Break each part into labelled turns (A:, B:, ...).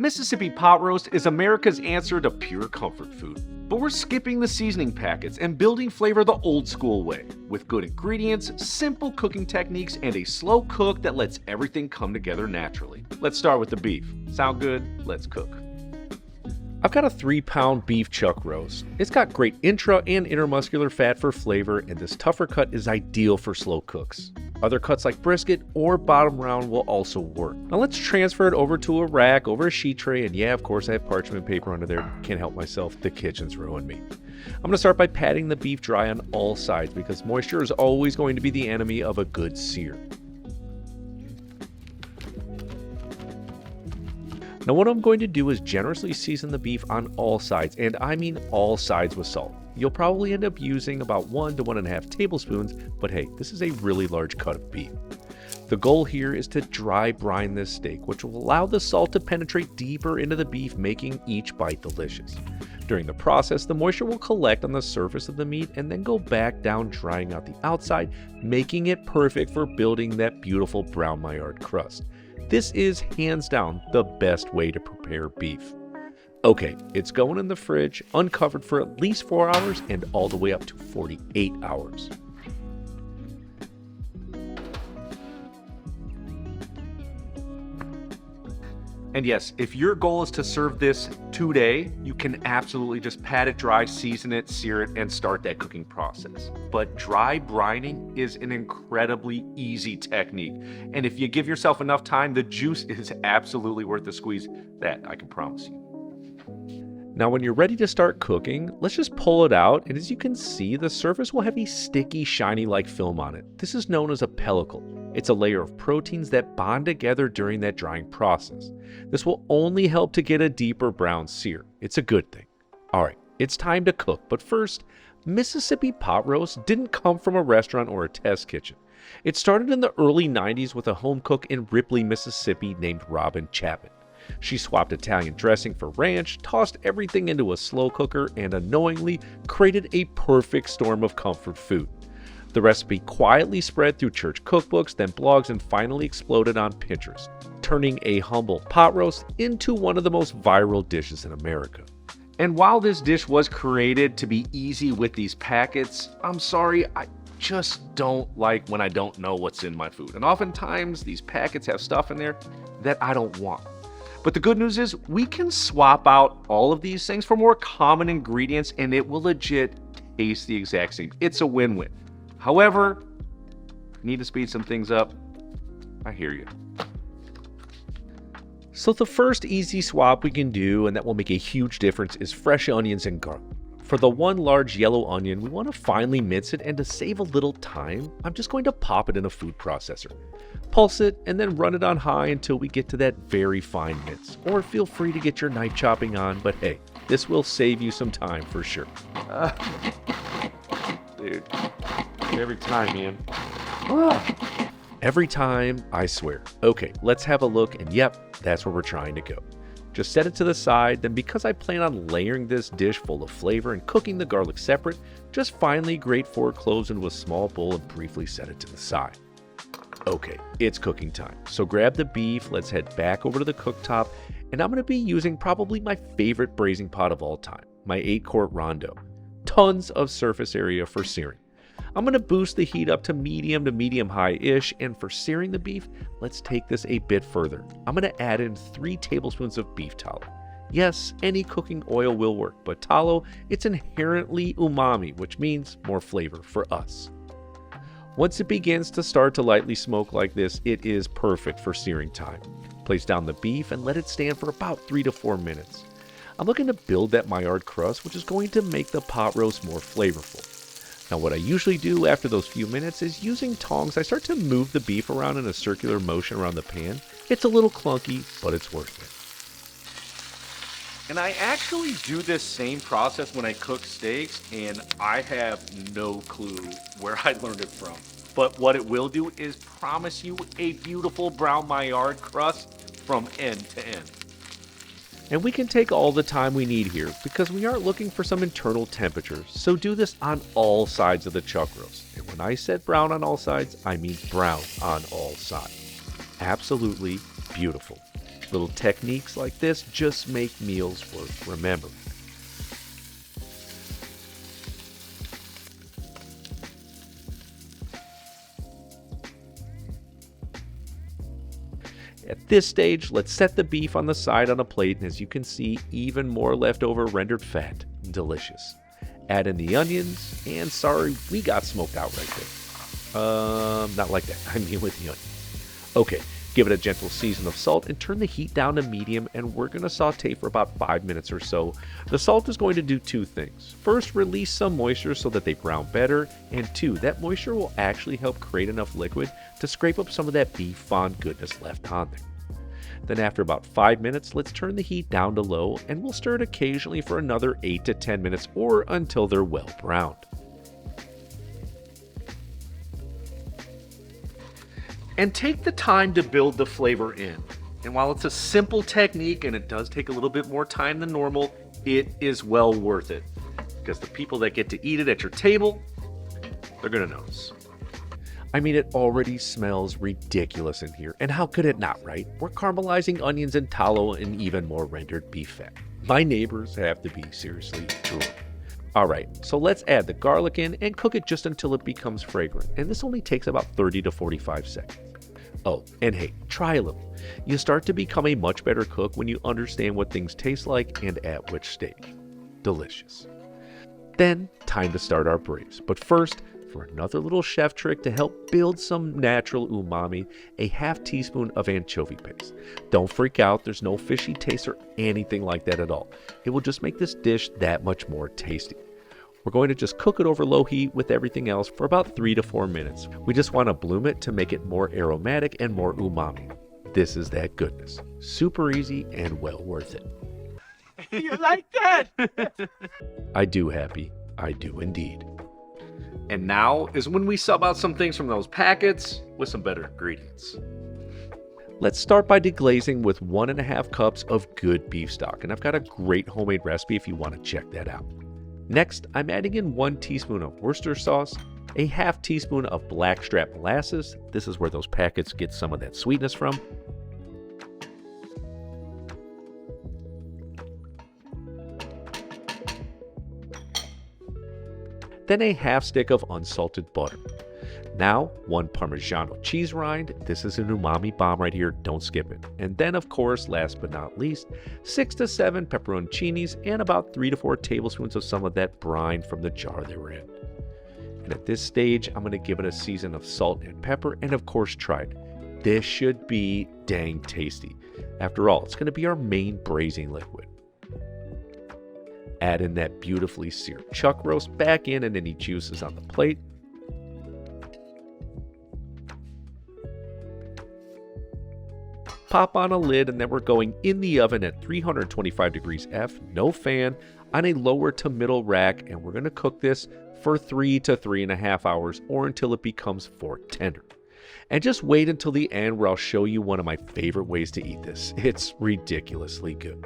A: Mississippi pot roast is America's answer to pure comfort food. But we're skipping the seasoning packets and building flavor the old school way, with good ingredients, simple cooking techniques, and a slow cook that lets everything come together naturally. Let's start with the beef. Sound good? Let's cook. I've got a 3-pound beef chuck roast. It's got great intra and intermuscular fat for flavor, and this tougher cut is ideal for slow cooks. Other cuts like brisket or bottom round will also work. Now let's transfer it over to a rack, over a sheet tray, and yeah, of course I have parchment paper under there. Can't help myself, the kitchen's ruined me. I'm going to start by patting the beef dry on all sides because moisture is always going to be the enemy of a good sear. Now what I'm going to do is generously season the beef on all sides, and I mean all sides, with salt. You'll probably end up using about 1 to 1.5 tablespoons, but hey, this is a really large cut of beef. The goal here is to dry brine this steak, which will allow the salt to penetrate deeper into the beef, making each bite delicious. During the process, the moisture will collect on the surface of the meat and then go back down, drying out the outside, making it perfect for building that beautiful brown Maillard crust. This is hands down the best way to prepare beef. Okay, it's going in the fridge, uncovered for at least 4 hours and all the way up to 48 hours. And yes, if your goal is to serve this today, you can absolutely just pat it dry, season it, sear it, and start that cooking process. But dry brining is an incredibly easy technique. And if you give yourself enough time, the juice is absolutely worth the squeeze. That I can promise you. Now when you're ready to start cooking, let's just pull it out, and as you can see, the surface will have a sticky, shiny-like film on it. This is known as a pellicle. It's a layer of proteins that bond together during that drying process. This will only help to get a deeper brown sear. It's a good thing. Alright, it's time to cook, but first, Mississippi pot roast didn't come from a restaurant or a test kitchen. It started in the early 90s with a home cook in Ripley, Mississippi named Robin Chapman. She swapped Italian dressing for ranch, tossed everything into a slow cooker, and unknowingly created a perfect storm of comfort food. The recipe quietly spread through church cookbooks, then blogs, and finally exploded on Pinterest, turning a humble pot roast into one of the most viral dishes in America. And while this dish was created to be easy with these packets, I'm sorry, I just don't like when I don't know what's in my food. And oftentimes these packets have stuff in there that I don't want. But the good news is we can swap out all of these things for more common ingredients and it will legit taste the exact same. It's a win-win. However, need to speed some things up. I hear you. So the first easy swap we can do, and that will make a huge difference, is fresh onions and garlic. For the one large yellow onion, we want to finely mince it, and to save a little time, I'm just going to pop it in a food processor. Pulse it, and then run it on high until we get to that very fine mince. Or feel free to get your knife chopping on, but hey, this will save you some time for sure. Dude, every time, man. Every time, I swear. Okay, let's have a look, and yep, that's where we're trying to go. Just set it to the side, then because I plan on layering this dish full of flavor and cooking the garlic separate, just finely grate 4 cloves into a small bowl and briefly set it to the side. Okay, it's cooking time. So grab the beef, let's head back over to the cooktop, and I'm going to be using probably my favorite braising pot of all time, my 8-quart Rondo. Tons of surface area for searing. I'm going to boost the heat up to medium high-ish, and for searing the beef, let's take this a bit further. I'm going to add in 3 tablespoons of beef tallow. Yes, any cooking oil will work, but tallow, it's inherently umami, which means more flavor for us. Once it begins to start to lightly smoke like this, it is perfect for searing time. Place down the beef and let it stand for about 3 to 4 minutes. I'm looking to build that Maillard crust, which is going to make the pot roast more flavorful. Now what I usually do after those few minutes is using tongs, I start to move the beef around in a circular motion around the pan. It's a little clunky, but it's worth it. And I actually do this same process when I cook steaks, and I have no clue where I learned it from. But what it will do is promise you a beautiful brown Maillard crust from end to end. And we can take all the time we need here because we aren't looking for some internal temperatures, so do this on all sides of the chuck roast. And when I said brown on all sides, I mean brown on all sides. Absolutely beautiful. Little techniques like this just make meals worth remembering. At this stage, let's set the beef on the side on a plate, and as you can see, even more leftover rendered fat. Delicious. Add in the onions, and sorry, we got smoked out right there. Not like that, I mean with the onions. Okay, give it a gentle season of salt and turn the heat down to medium, and we're going to saute for about 5 minutes or so. The salt is going to do two things. First, release some moisture so that they brown better, and two, that moisture will actually help create enough liquid to scrape up some of that beef fond goodness left on there. Then after about 5 minutes, let's turn the heat down to low, and we'll stir it occasionally for another 8 to 10 minutes or until they're well browned. And take the time to build the flavor in. And while it's a simple technique and it does take a little bit more time than normal, it is well worth it. Because the people that get to eat it at your table, they're gonna notice. I mean, it already smells ridiculous in here, and how could it not, right? We're caramelizing onions and tallow and even more rendered beef fat. My neighbors have to be seriously drooling. Alright, so let's add the garlic in and cook it just until it becomes fragrant, and this only takes about 30 to 45 seconds. Oh, and hey, try a little. You start to become a much better cook when you understand what things taste like and at which stage. Delicious. Then, time to start our braise. But first, for another little chef trick to help build some natural umami, a half teaspoon of anchovy paste. Don't freak out, there's no fishy taste or anything like that at all. It will just make this dish that much more tasty. We're going to just cook it over low heat with everything else for about 3 to 4 minutes. We just want to bloom it to make it more aromatic and more umami. This is that goodness. Super easy and well worth it.
B: You like that?
A: I do, Happy. I do indeed. And now is when we sub out some things from those packets with some better ingredients. Let's start by deglazing with 1.5 cups of good beef stock, and I've got a great homemade recipe if you want to check that out. Next, I'm adding in 1 teaspoon of Worcestershire sauce, a half teaspoon of blackstrap molasses. This is where those packets get some of that sweetness from. Then a half stick of unsalted butter. Now, 1 Parmigiano cheese rind. This is an umami bomb right here, don't skip it. And then, of course, last but not least, 6 to 7 pepperoncinis and about 3 to 4 tablespoons of some of that brine from the jar they were in. And at this stage, I'm going to give it a season of salt and pepper, and of course try it. This should be dang tasty. After all, it's going to be our main braising liquid. Add in that beautifully seared chuck roast back in and any juices on the plate. Pop on a lid, and then we're going in the oven at 325 degrees F, no fan, on a lower to middle rack, and we're going to cook this for 3 to 3.5 hours or until it becomes fork tender. And just wait until the end where I'll show you one of my favorite ways to eat this. It's ridiculously good.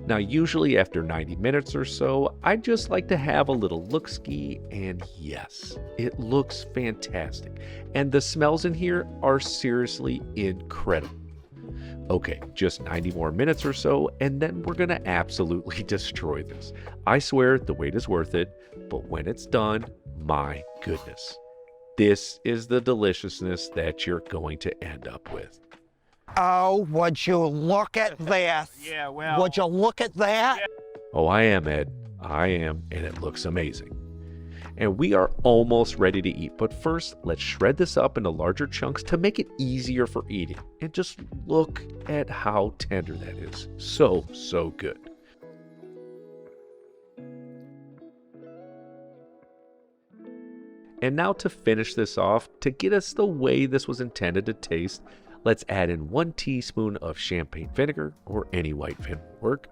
A: Now, usually after 90 minutes or so, I just like to have a little look-ski, and yes, it looks fantastic. And the smells in here are seriously incredible. Okay, just 90 more minutes or so, and then we're going to absolutely destroy this. I swear the wait is worth it, but when it's done, my goodness. This is the deliciousness that you're going to end up with.
B: Oh, would you look at this?
C: Yeah, well.
B: Would you look at that?
C: Yeah.
A: Oh, I am, Ed. I am, and it looks amazing. And we are almost ready to eat, but first, let's shred this up into larger chunks to make it easier for eating. And just look at how tender that is. So, so good. And now to finish this off, to get us the way this was intended to taste, let's add in 1 teaspoon of champagne vinegar, or any white vin will work,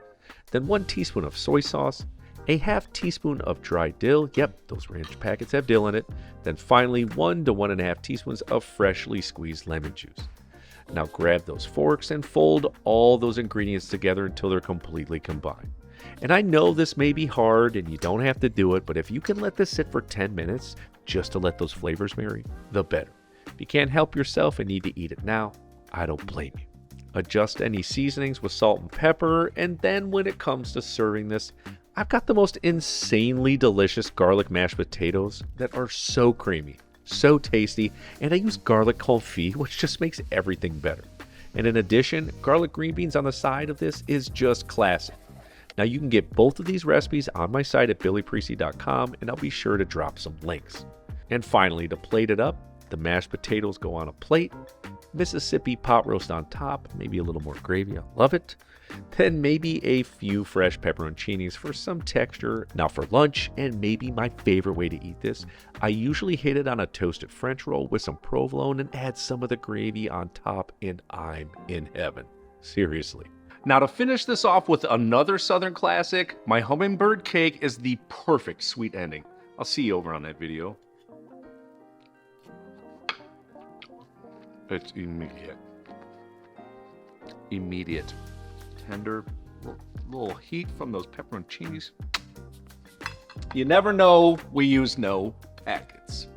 A: then 1 teaspoon of soy sauce, a half teaspoon of dry dill, yep, those ranch packets have dill in it, then finally 1 to 1.5 teaspoons of freshly squeezed lemon juice. Now grab those forks and fold all those ingredients together until they're completely combined. And I know this may be hard and you don't have to do it, but if you can let this sit for 10 minutes just to let those flavors marry, the better. If you can't help yourself and need to eat it now, I don't blame you. Adjust any seasonings with salt and pepper, and then when it comes to serving this, I've got the most insanely delicious garlic mashed potatoes that are so creamy, so tasty, and I use garlic confit, which just makes everything better. And in addition, garlic green beans on the side of this is just classic. Now you can get both of these recipes on my site at billyparisi.com, and I'll be sure to drop some links. And finally, to plate it up, the mashed potatoes go on a plate, Mississippi pot roast on top, maybe a little more gravy, I love it. Then maybe a few fresh pepperoncinis for some texture. Now for lunch, and maybe my favorite way to eat this, I usually hit it on a toasted French roll with some provolone and add some of the gravy on top, and I'm in heaven. Seriously. Now to finish this off with another Southern classic, my hummingbird cake is the perfect sweet ending. I'll see you over on that video. It's immediate. Immediate. Tender, little heat from those pepperoncinis. You never know, we use no packets.